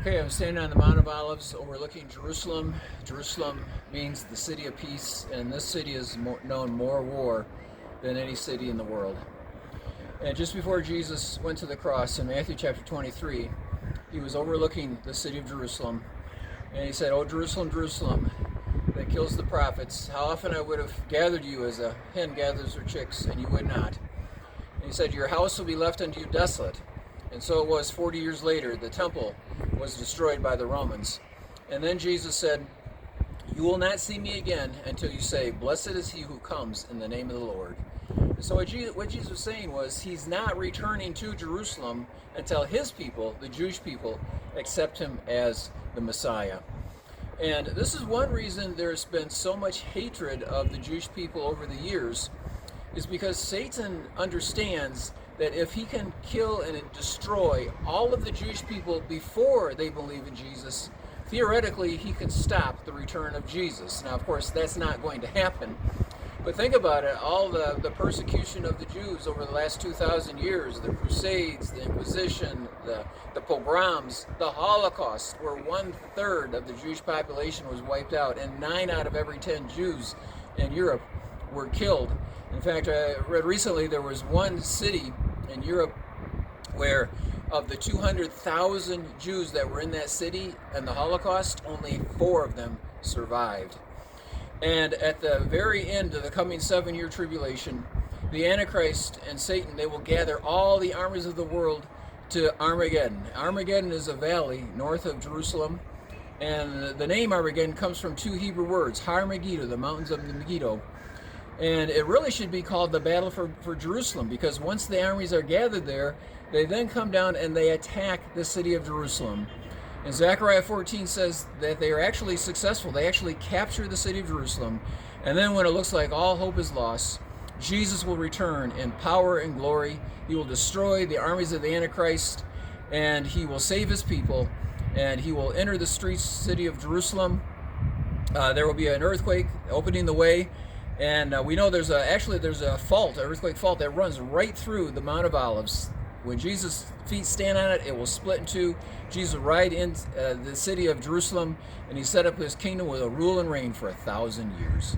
Okay, I'm standing on the Mount of Olives overlooking Jerusalem. Jerusalem means the city of peace, and this city has known more war than any city in the world. And just before Jesus went to the cross in Matthew chapter 23, he was overlooking the city of Jerusalem, and he said, "Oh, Jerusalem, Jerusalem, that kills the prophets, how often I would have gathered you as a hen gathers her chicks, and you would not. And he said, your house will be left unto you desolate." And so it was 40 years later, the temple was destroyed by the Romans. And then Jesus said, "You will not see me again until you say, blessed is he who comes in the name of the Lord." And so what Jesus was saying was he's not returning to Jerusalem until his people, the Jewish people, accept him as the Messiah. And this is one reason there's been so much hatred of the Jewish people over the years, is because Satan understands that if he can kill and destroy all of the Jewish people before they believe in Jesus, theoretically he can stop the return of Jesus. Now, of course, that's not going to happen. But think about it, all the persecution of the Jews over the last 2,000 years, the Crusades, the Inquisition, the pogroms, the Holocaust, where 1/3 of the Jewish population was wiped out, and 9 out of every 10 Jews in Europe were killed. In fact, I read recently there was one city in Europe where of the 200,000 Jews that were in that city in the Holocaust, only 4 of them survived. And at the very end of the coming 7-year tribulation, the Antichrist and Satan, they will gather all the armies of the world to Armageddon. Armageddon is a valley north of Jerusalem, and the name Armageddon comes from 2 Hebrew words, Har Megiddo, the mountains of Megiddo. And it really should be called the battle for Jerusalem, because once the armies are gathered there, they then come down and they attack the city of Jerusalem. And Zechariah 14 says that they are actually successful. They actually capture the city of Jerusalem. And then when it looks like all hope is lost, Jesus will return in power and glory. He will destroy the armies of the Antichrist, and he will save his people, and he will enter the city of Jerusalem. There will be an earthquake opening the way. And we know there's a fault, an earthquake fault that runs right through the Mount of Olives. When Jesus' feet stand on it, it will split in two. Jesus will ride in the city of Jerusalem, and he set up his kingdom with a rule and reign for 1,000 years.